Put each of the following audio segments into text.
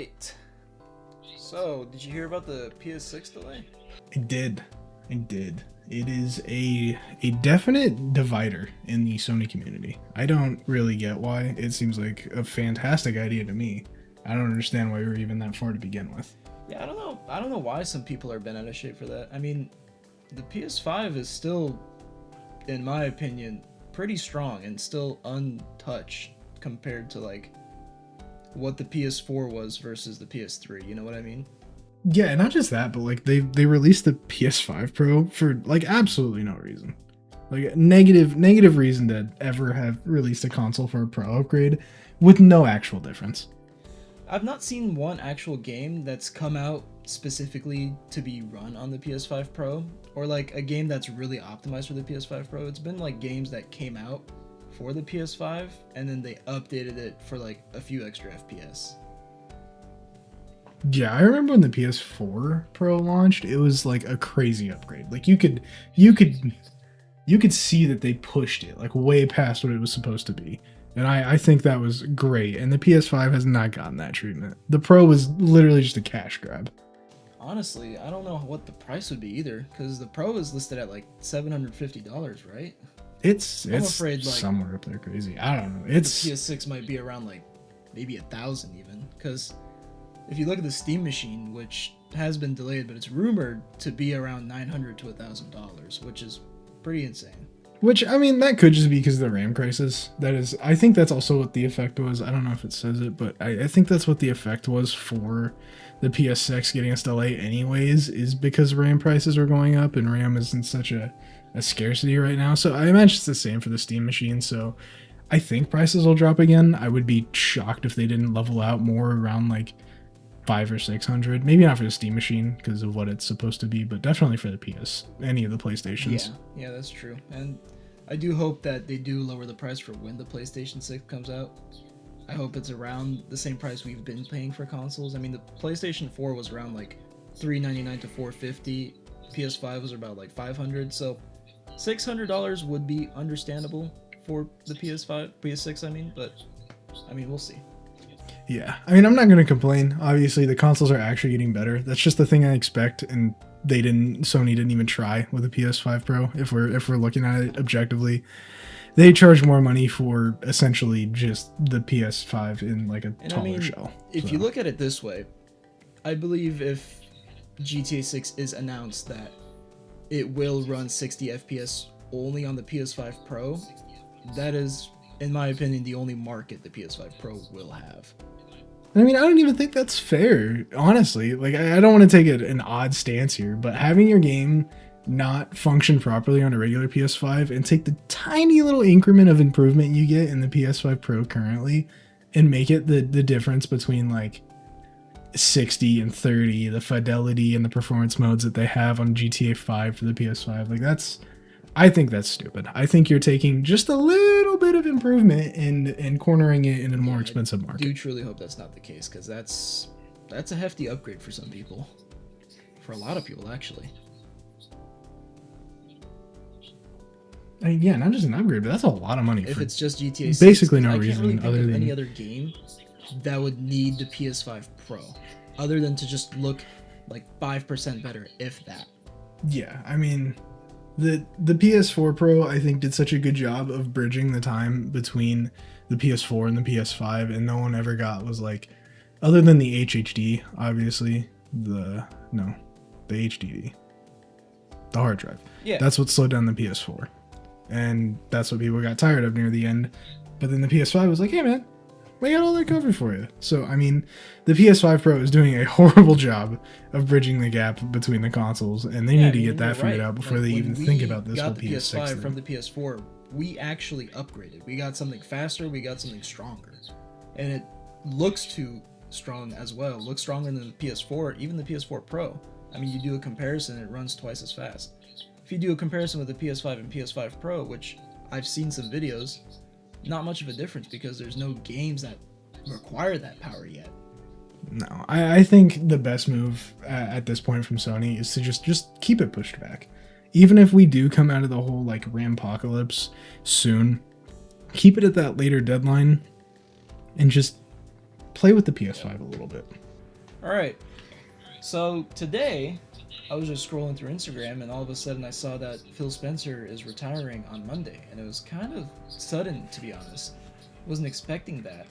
right. So, did you hear about the PS6 delay? I did. I did. It is a definite divider in the Sony community. I don't really get why. It seems like a fantastic idea to me. I don't understand why we were even that far to begin with. Yeah, I don't know. I don't know why some people are bent out of shape for that. I mean, the PS5 is still, in my opinion, pretty strong and still untouched compared to like what the PS4 was versus the PS3. You know what I mean? Yeah, and not just that, but like they released the PS5 Pro for like absolutely no reason. Like negative reason to ever have released a console for a Pro upgrade with no actual difference. I've not seen one actual game that's come out specifically to be run on the PS5 Pro, or like a game that's really optimized for the PS5 Pro. It's been like games that came out for the PS5 and then they updated it for like a few extra FPS. Yeah, I remember when the PS4 Pro launched, it was like a crazy upgrade. Like you could see that they pushed it like way past what it was supposed to be. And I think that was great. And the PS5 has not gotten that treatment. The Pro was literally just a cash grab. Honestly, I don't know what the price would be either, because the Pro is listed at like $750, right? It's afraid, like, somewhere up there crazy. I don't know. The It's PS6 might be around like maybe 1,000 even, because if you look at the Steam machine, which has been delayed, but it's rumored to be around $900 to $1,000, which is pretty insane. which I mean that could just be because of the RAM crisis. That is, I think that's also what the effect was. I don't know if it says it, but I think that's what the effect was for the PS6 getting us delayed anyways, is because RAM prices are going up and RAM is in such a scarcity right now. So I imagine it's the same for the Steam machine. So I think prices will drop again. I would be shocked if they didn't level out more around like 500 or 600. Maybe not for the Steam machine because of what it's supposed to be, but definitely for the PS, any of the PlayStations. Yeah, that's true. And I do hope that they do lower the price for when the PlayStation 6 comes out. I hope it's around the same price we've been paying for consoles. I mean, the PlayStation 4 was around like $399 to $450. PS5 was about like $500. So $600 would be understandable for the PS5, PS6. But I mean, we'll see. Yeah, I mean, I'm not gonna complain. Obviously, the consoles are actually getting better. That's just the thing I expect, and Sony didn't even try with the PS5 Pro. If we're looking at it objectively, they charge more money for essentially just the PS5 in like a taller shell. If you look at it this way, I believe if GTA 6 is announced that it will run 60 FPS only on the PS5 Pro, that is, in my opinion, the only market the PS5 Pro will have. I mean, I don't even think that's fair, honestly. Like, I don't want to take an odd stance here, but having your game not function properly on a regular PS5 and take the tiny little increment of improvement you get in the PS5 Pro currently and make it the difference between like 60 and 30, the fidelity and the performance modes that they have on GTA 5 for the PS5, like I think that's stupid. I think you're taking just a little bit of improvement and cornering it in a more expensive market. I do truly hope that's not the case, because that's a hefty upgrade for some people. For a lot of people, actually. I mean, yeah, not just an upgrade, but that's a lot of money. If it's just GTA 6, basically no I reason can't really think other of than any other game that would need the PS5 Pro, other than to just look like 5% better, if that. Yeah, I mean, the PS4 Pro, I think, did such a good job of bridging the time between the PS4 and the PS5, and no one ever was like, other than the HHD, obviously, the HDD, the hard drive. Yeah, that's what slowed down the PS4, and that's what people got tired of near the end. But then the PS5 was like, hey man, we got all that covered for you. So, I mean, the PS5 Pro is doing a horrible job of bridging the gap between the consoles, and they need to get that figured out before they even think about this whole PS6 thing. Got the PS5 thing. from the PS4, we actually upgraded. We got something faster, we got something stronger. And it looks too strong as well. It looks stronger than the PS4, even the PS4 Pro. I mean, you do a comparison, it runs twice as fast. If you do a comparison with the PS5 and PS5 Pro, which I've seen some videos, not much of a difference because there's no games that require that power yet. No, I think the best move at this point from Sony is to just keep it pushed back. Even if we do come out of the whole like Rampocalypse soon, keep it at that later deadline and just play with the PS5 a little bit. All right. So today, I was just scrolling through Instagram, and all of a sudden, I saw that Phil Spencer is retiring on Monday, and it was kind of sudden, to be honest. Wasn't expecting that.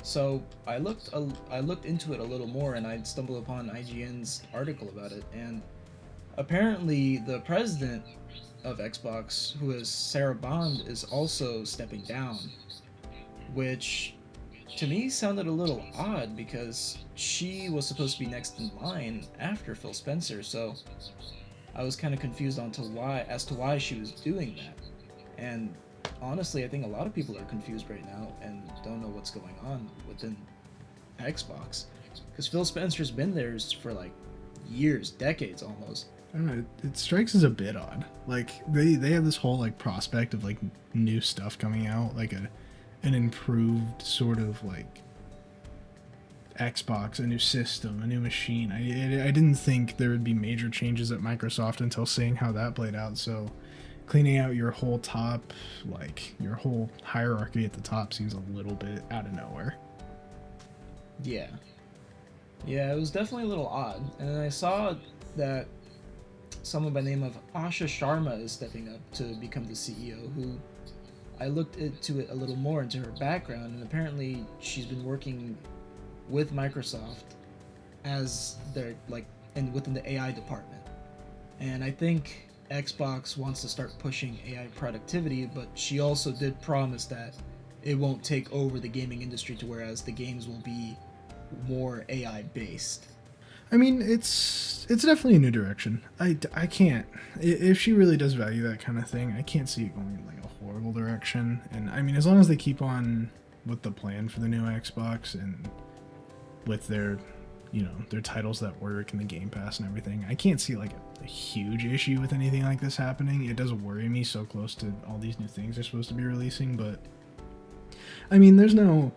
So I looked into it a little more, and I stumbled upon IGN's article about it. And apparently, the president of Xbox, who is Sarah Bond, is also stepping down, which to me sounded a little odd because she was supposed to be next in line after Phil Spencer. So I was kind of confused as to why she was doing that. And honestly, I think a lot of people are confused right now and don't know what's going on within Xbox, because Phil Spencer's been there for like years, decades almost. I don't know, it strikes as a bit odd. Like they have this whole like prospect of like new stuff coming out, like an improved sort of like Xbox, a new system, a new machine. I didn't think there would be major changes at Microsoft until seeing how that played out. So cleaning out your whole top, like your whole hierarchy at the top, seems a little bit out of nowhere. Yeah. Yeah, it was definitely a little odd. And then I saw that someone by the name of Asha Sharma is stepping up to become the CEO, who I looked into it a little more into her background, and apparently she's been working with Microsoft as their within the AI department. And I think Xbox wants to start pushing AI productivity, but she also did promise that it won't take over the gaming industry to whereas the games will be more AI based. I mean, it's definitely a new direction. I can't, if she really does value that kind of thing, I can't see it going in like a horrible direction. And I mean, as long as they keep on with the plan for the new Xbox and with their, you know, their titles that work and the Game Pass and everything, I can't see like a huge issue with anything like this happening. It does worry me so close to all these new things they're supposed to be releasing, but I mean, there's no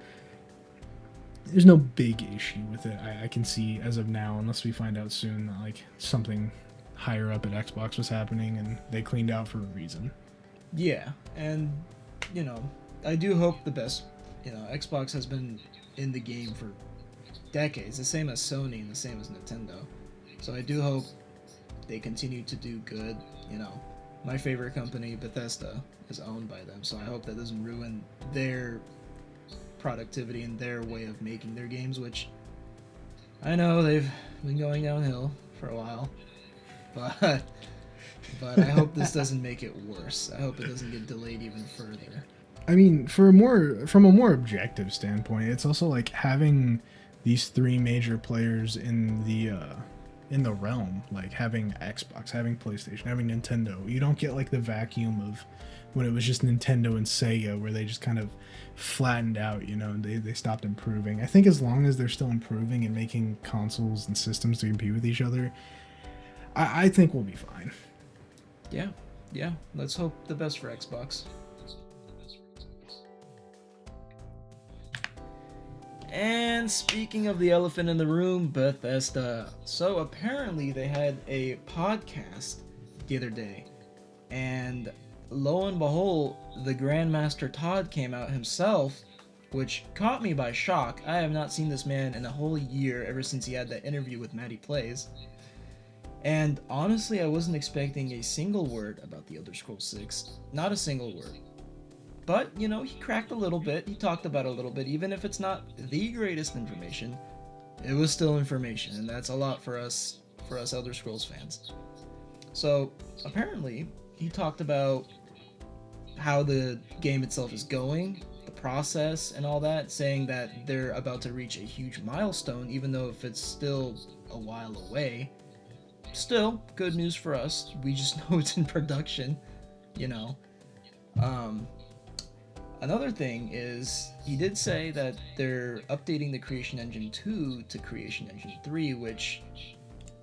big issue with it. I can see as of now, unless we find out soon that like something higher up at Xbox was happening and they cleaned out for a reason. Yeah, and you know, I do hope the best. You know, Xbox has been in the game for decades, the same as Sony and the same as Nintendo. So I do hope they continue to do good. You know, my favorite company, Bethesda, is owned by them, so I hope that doesn't ruin their productivity and their way of making their games, which I know they've been going downhill for a while, but I hope this doesn't make it worse. I hope it doesn't get delayed even further. I mean, from a more objective standpoint, it's also like having these three major players in the realm, like having Xbox, having PlayStation, having Nintendo. You don't get like the vacuum of when it was just Nintendo and Sega, where they just kind of flattened out, you know, they stopped improving. I think as long as they're still improving and making consoles and systems to compete with each other, I think we'll be fine. Yeah, let's hope the best for Xbox. And speaking of the elephant in the room, Bethesda. So apparently they had a podcast the other day, and lo and behold, the Grandmaster Todd came out himself, which caught me by shock. I have not seen this man in a whole year, ever since he had that interview with Maddie Plays. And honestly, I wasn't expecting a single word about the Elder Scrolls 6. Not a single word. But, you know, he cracked a little bit, he talked about it a little bit, even if it's not the greatest information, it was still information, and that's a lot for us Elder Scrolls fans. So, apparently, he talked about how the game itself is going, the process, and all that, saying that they're about to reach a huge milestone, even though if it's still a while away. Still, good news for us, we just know it's in production, you know. Another thing is, he did say that they're updating the Creation Engine 2 to Creation Engine 3, which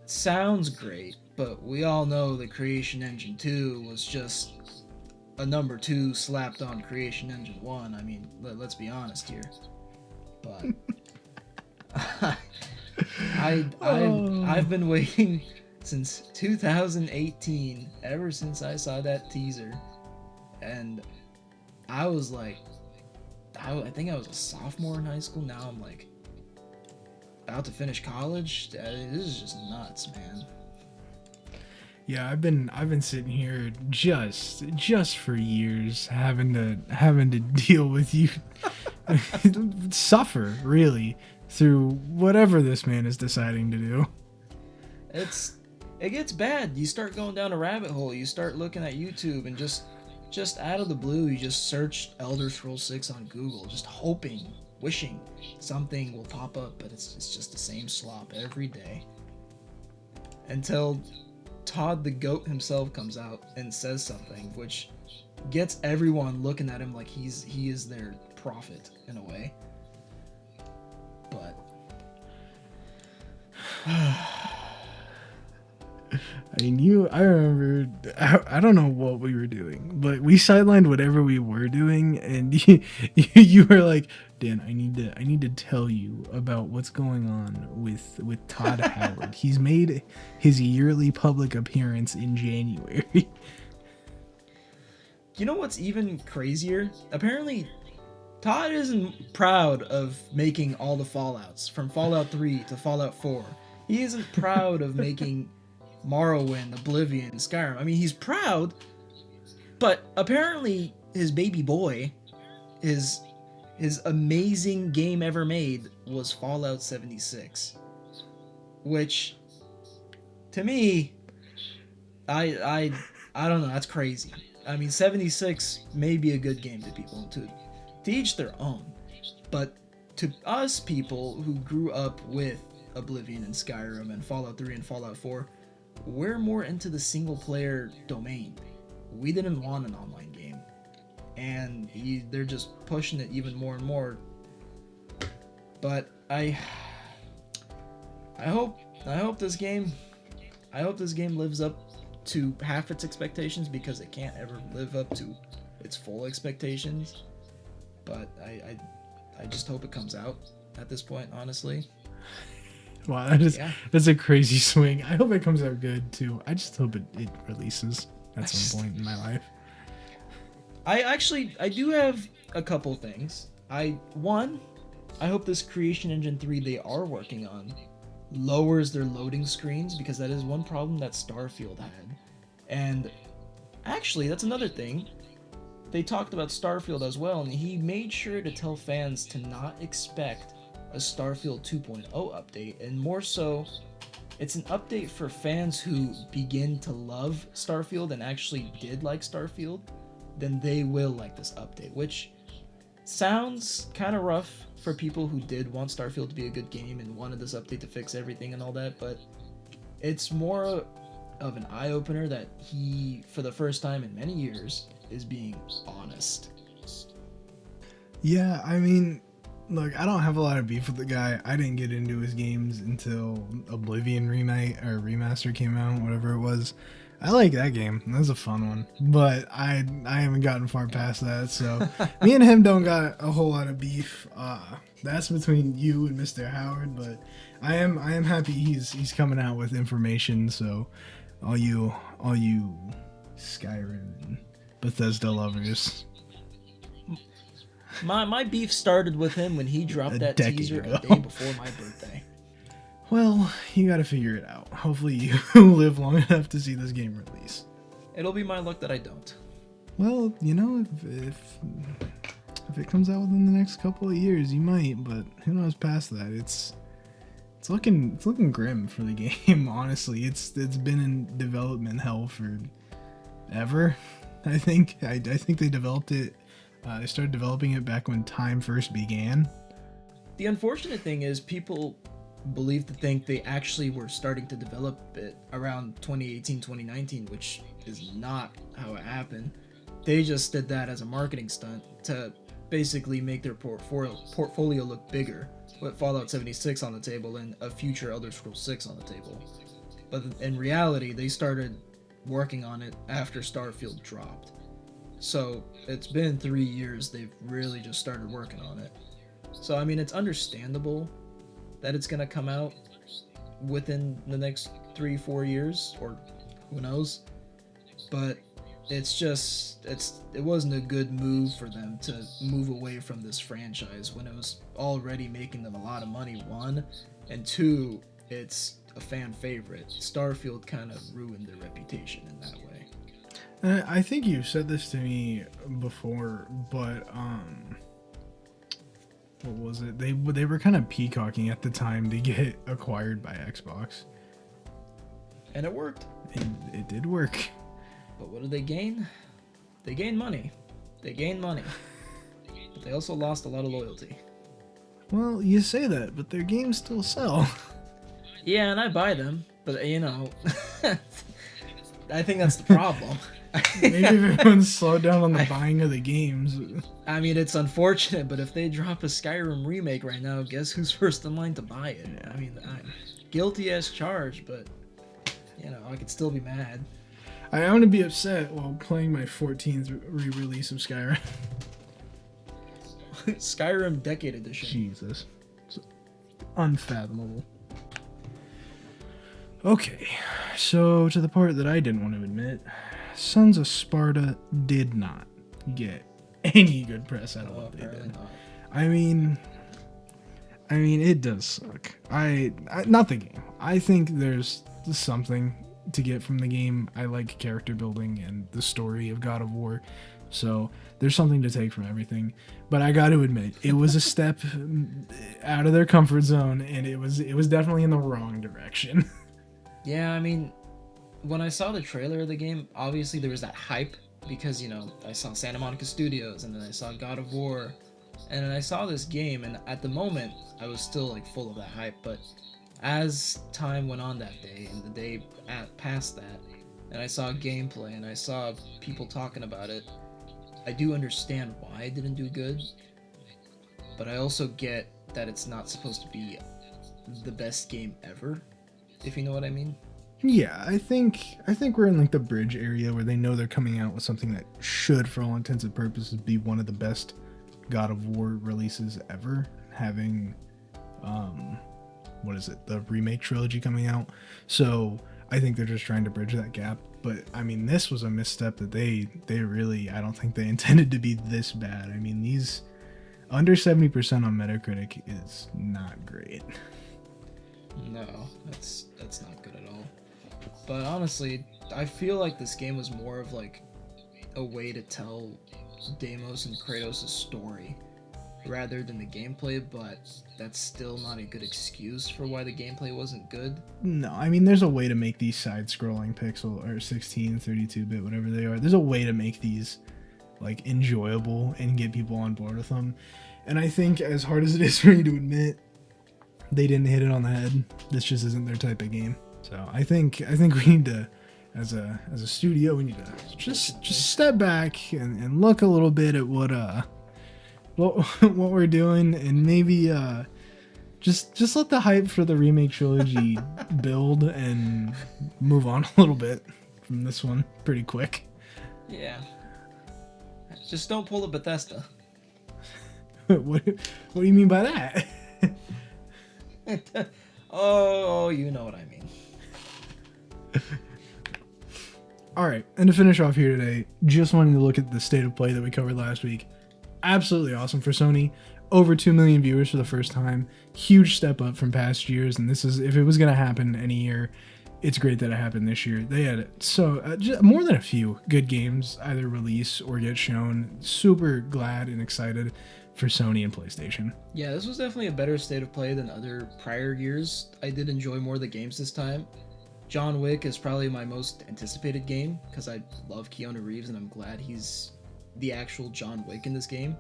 sounds great, but we all know the Creation Engine 2 was just a number 2 slapped on Creation Engine 1. I mean, let's be honest here. But I've been waiting since 2018, ever since I saw that teaser, and I was like, I think I was a sophomore in high school. Now I'm like, about to finish college. This is just nuts, man. Yeah, I've been sitting here just for years having to deal with you suffer really through whatever this man is deciding to do. It gets bad. You start going down a rabbit hole. You start looking at YouTube and just out of the blue, you just search Elder Scrolls 6 on Google, just hoping, wishing something will pop up, but it's just the same slop every day. Until Todd the GOAT himself comes out and says something, which gets everyone looking at him like he is their prophet in a way. But I mean, I remember, I don't know what we were doing, but we sidelined whatever we were doing, and you were like, Dan, I need to tell you about what's going on with Todd Howard. He's made his yearly public appearance in January. you know what's even crazier? Apparently, Todd isn't proud of making all the Fallouts, from Fallout 3 to Fallout 4. He isn't proud of making Morrowind, Oblivion, Skyrim. I mean, he's proud, but apparently his baby boy, his amazing game ever made was Fallout 76, which to me, I don't know, that's crazy. I mean, 76 may be a good game to people, to each their own, but to us people who grew up with Oblivion and Skyrim and Fallout 3 and Fallout 4, we're more into the single player domain. We didn't want an online game, and they're just pushing it even more and more. But I hope this game lives up to half its expectations, because it can't ever live up to its full expectations. But I just hope it comes out at this point, honestly. Wow, that's a crazy swing. I hope it comes out good too. I just hope it releases at some point in my life. I do have a couple things. I hope this Creation Engine 3 they are working on lowers their loading screens, because that is one problem that Starfield had. And actually, that's another thing. They talked about Starfield as well, and he made sure to tell fans to not expect a Starfield 2.0 update, and more so, it's an update for fans who begin to love Starfield and actually did like Starfield. Then they will like this update, which sounds kind of rough for people who did want Starfield to be a good game and wanted this update to fix everything and all that, but it's more of an eye-opener that he, for the first time in many years, is being honest. Yeah, I mean, look, I don't have a lot of beef with the guy. I didn't get into his games until Oblivion remake or remaster came out, whatever it was. I like that game. That was a fun one, but I haven't gotten far past that. So me and him don't got a whole lot of beef. That's between you and Mr. Howard. But I am happy he's coming out with information. So all you Skyrim and Bethesda lovers. My beef started with him when he dropped that teaser a day before my birthday. Well, you gotta figure it out. Hopefully you live long enough to see this game release. It'll be my luck that I don't. Well, you know, if it comes out within the next couple of years, you might, but who knows past that? It's looking grim for the game, honestly. It's been in development hell for ever. I think they developed it. They started developing it back when time first began. The unfortunate thing is people believe to think they actually were starting to develop it around 2018, 2019, which is not how it happened. They just did that as a marketing stunt to basically make their portfolio look bigger, with Fallout 76 on the table and a future Elder Scrolls 6 on the table. But in reality, they started working on it after Starfield dropped. So it's been 3 years they've really just started working on it. So I mean, it's understandable that it's gonna come out within the next 3-4 years, or who knows. But it wasn't a good move for them to move away from this franchise when it was already making them a lot of money, one, and 2, it's a fan favorite. Starfield kind of ruined their reputation in that way. I think you said this to me before, but what was it? They were kind of peacocking at the time to get acquired by Xbox, And it worked. and it did work. But what did they gain? They gained money. But they also lost a lot of loyalty. Well, you say that, but their games still sell. Yeah, and I buy them, but you know, I think that's the problem. Maybe everyone's slowed down on the buying of the games. I mean, it's unfortunate, but if they drop a Skyrim remake right now, guess who's first in line to buy it? I mean, I'm guilty as charged, but you know, I could still be mad. I'm gonna be upset while playing my 14th re-release of Skyrim. Skyrim Decade Edition. Jesus. It's unfathomable. Okay, so to the part that I didn't want to admit, Sons of Sparta did not get any good press out of what they Apparently did. not. I mean, it does suck. I not the game. I think there's something to get from the game. I like character building and the story of God of War, so there's something to take from everything. But I got to admit, it was a step out of their comfort zone, and it was definitely in the wrong direction. Yeah, I mean, when I saw the trailer of the game, obviously there was that hype because, you know, I saw Santa Monica Studios and then I saw God of War and then I saw this game, and at the moment I was still like full of that hype, but as time went on that day and the day past that, and I saw gameplay and I saw people talking about it, I do understand why it didn't do good, but I also get that it's not supposed to be the best game ever, if you know what I mean. Yeah, I think we're in like the bridge area where they know they're coming out with something that should, for all intents and purposes, be one of the best God of War releases ever. Having, what is it, the remake trilogy coming out. So I think they're just trying to bridge that gap. But I mean, this was a misstep that they really, I don't think they intended to be this bad. I mean, these under 70% on Metacritic is not great. No, that's not good at all. But honestly, I feel like this game was more of like a way to tell Deimos and Kratos' story rather than the gameplay, but that's still not a good excuse for why the gameplay wasn't good. No, I mean, there's a way to make these side-scrolling pixel or 16, 32-bit, whatever they are. There's a way to make these like enjoyable and get people on board with them. And I think, as hard as it is for you to admit, they didn't hit it on the head. This just isn't their type of game. So I think we need to, as a studio, we need to just step back and look a little bit at what we're doing, and maybe just let the hype for the remake trilogy build and move on a little bit from this one pretty quick. Yeah. Just don't pull a Bethesda. What do you mean by that? Oh, you know what I mean. All right, and to finish off here today, just wanted to look at the state of play that we covered last week. Absolutely awesome for Sony. Over 2 million viewers for the first time. Huge step up from past years, and this is, if it was going to happen any year, it's great that it happened this year. They had just more than a few good games either release or get shown. Super glad and excited for Sony and PlayStation. Yeah, this was definitely a better state of play than other prior years. I did enjoy more of the games this time. John Wick is probably my most anticipated game because I love Keanu Reeves and I'm glad he's the actual John Wick in this game.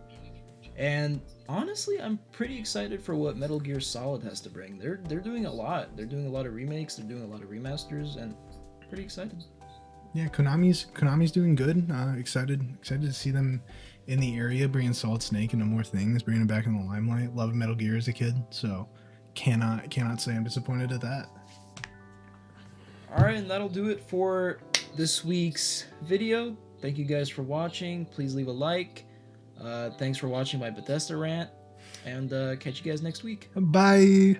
And honestly, I'm pretty excited for what Metal Gear Solid has to bring. They're doing a lot. They're doing a lot of remakes, they're doing a lot of remasters, and pretty excited. Yeah, Konami's doing good. Excited to see them in the area, bringing Solid Snake into more things, bringing it back in the limelight. Loved Metal Gear as a kid, so cannot say I'm disappointed at that. Alright, and that'll do it for this week's video. Thank you guys for watching. Please leave a like. Thanks for watching my Bethesda rant, and catch you guys next week. Bye.